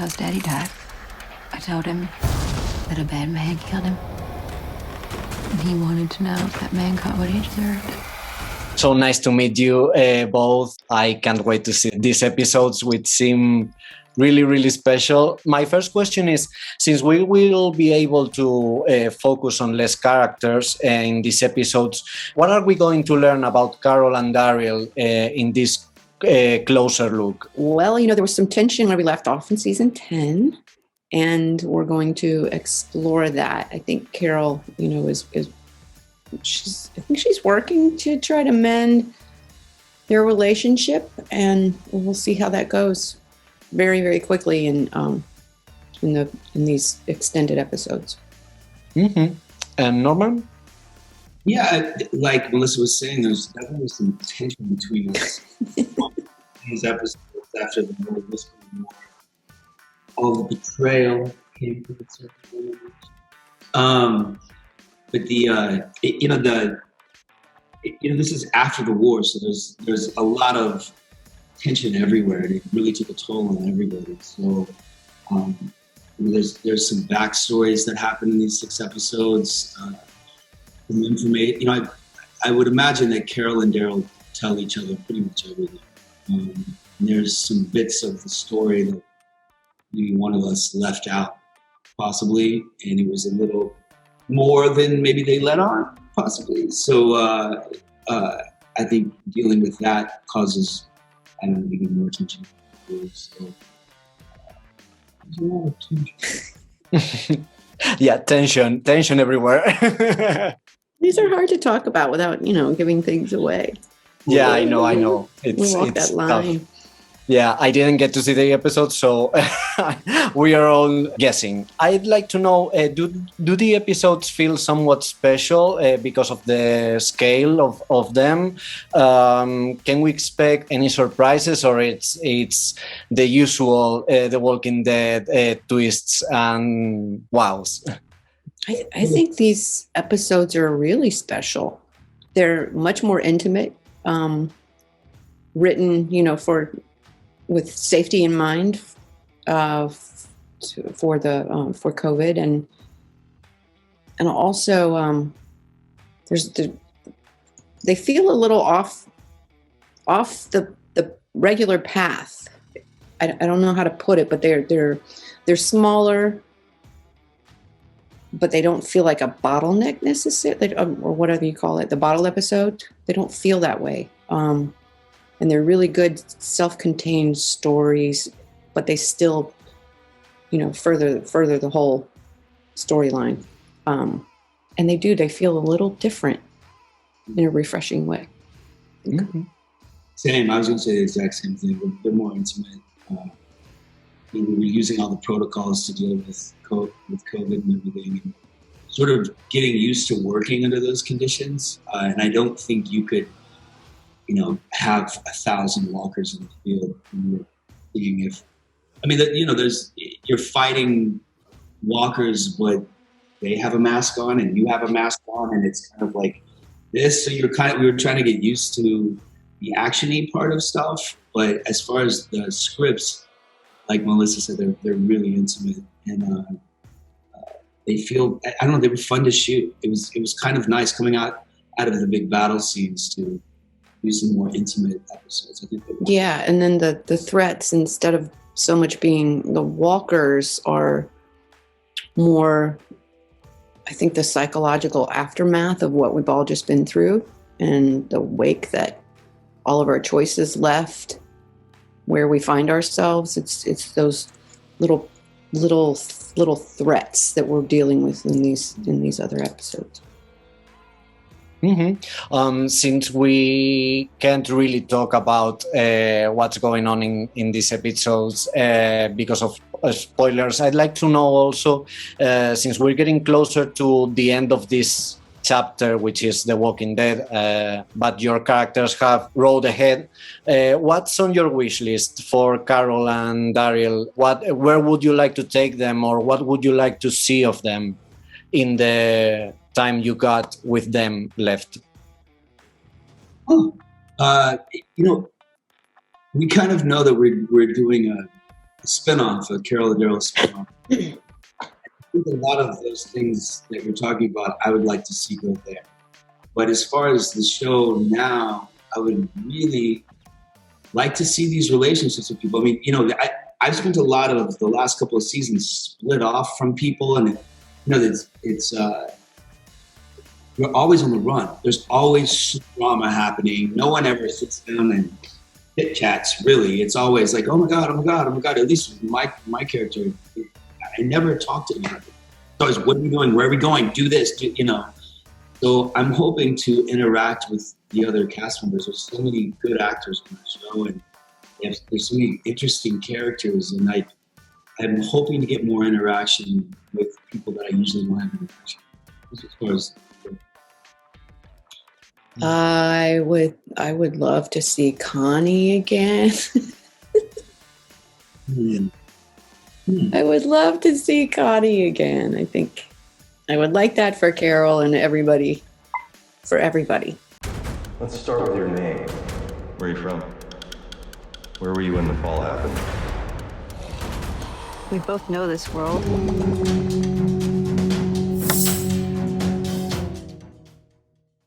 Carl's daddy died, I told him that a bad man killed him. And he wanted to know if that man got what he deserved. So nice to meet you both. I can't wait to see these episodes, which seem really, really special. My first question is, since we will be able to focus on less characters in these episodes, what are we going to learn about Carol and Daryl in this closer look? Well, there was some tension where we left off in season 10, and we're going to explore that. I think Carol, I think she's working to try to mend their relationship, and we'll see how that goes very, very quickly in these extended episodes. Mm-hmm. And Norman? Yeah, like Melissa was saying, there's definitely some tension between us. These episodes after the more whispering, more all the betrayal came from the certain language. But this is after the war, so there's a lot of tension everywhere, and it really took a toll on everybody. So there's some backstories that happen in these 6 episodes. Some information, I would imagine that Carol and Daryl tell each other pretty much everything. And there's some bits of the story that maybe one of us left out, possibly, and it was a little more than maybe they let on, possibly. So I think dealing with that causes, even more tension. So there's a lot of tension. Yeah, tension everywhere. These are hard to talk about without, giving things away. Yeah, I know. We walk that line. Tough. Yeah, I didn't get to see the episode, so we are all guessing. I'd like to know, do the episodes feel somewhat special because of the scale of them? Can we expect any surprises, or it's the usual The Walking Dead twists and wows? I think these episodes are really special. They're much more intimate, written, with safety in mind for COVID, and also they feel a little off the regular path. I don't know how to put it, but they're smaller, but they don't feel like a bottleneck necessarily, or whatever you call it, the bottle episode. They don't feel that way. And they're really good self-contained stories, but they still, further the whole storyline. And they feel a little different in a refreshing way. Mm-hmm. Same, I was going to say the exact same thing. They're more intimate. We were using all the protocols to deal with COVID and everything, and sort of getting used to working under those conditions. And I don't think you could, have 1,000 walkers in the field. And you're seeing you're fighting walkers, but they have a mask on and you have a mask on, and it's kind of like this. So we were trying to get used to the action-y part of stuff. But as far as the scripts, like Melissa said, they're really intimate, and they feel, they were fun to shoot. It was kind of nice coming out of the big battle scenes to do some more intimate episodes. I think. Yeah, and then the threats, instead of so much being the walkers, are more, I think, the psychological aftermath of what we've all just been through, and the wake that all of our choices left, where we find ourselves. It's those little threats that we're dealing with in these other episodes. Mm-hmm. Since we can't really talk about what's going on in these episodes because of spoilers, I'd like to know also, since we're getting closer to the end of this chapter, which is The Walking Dead, but your characters have road ahead, what's on your wish list for Carol and Daryl? Where would you like to take them, or what would you like to see of them in the time you got with them left? We kind of know that we're doing spinoff, a Carol and Daryl spinoff. I think a lot of those things that you're talking about, I would like to see go there. But as far as the show now, I would really like to see these relationships with people. I mean, you know, I've spent a lot of the last couple of seasons split off from people, and you know, it's you're always on the run. There's always drama happening. No one ever sits down and chit chats. Really, it's always like, oh my god, oh my god, oh my god. At least my character, I never talk to anyone. It's always, what are we doing? Where are we going? Do this, you know. So I'm hoping to interact with the other cast members. There's so many good actors on the show, and there's so many interesting characters, and I'm hoping to get more interaction with people that I usually don't have interaction with. As far as I would love to see Connie again. I would love to see Connie again. I think I would like that for Carol and everybody. For everybody. Let's start with your name. Where are you from? Where were you when the fall happened? We both know this world.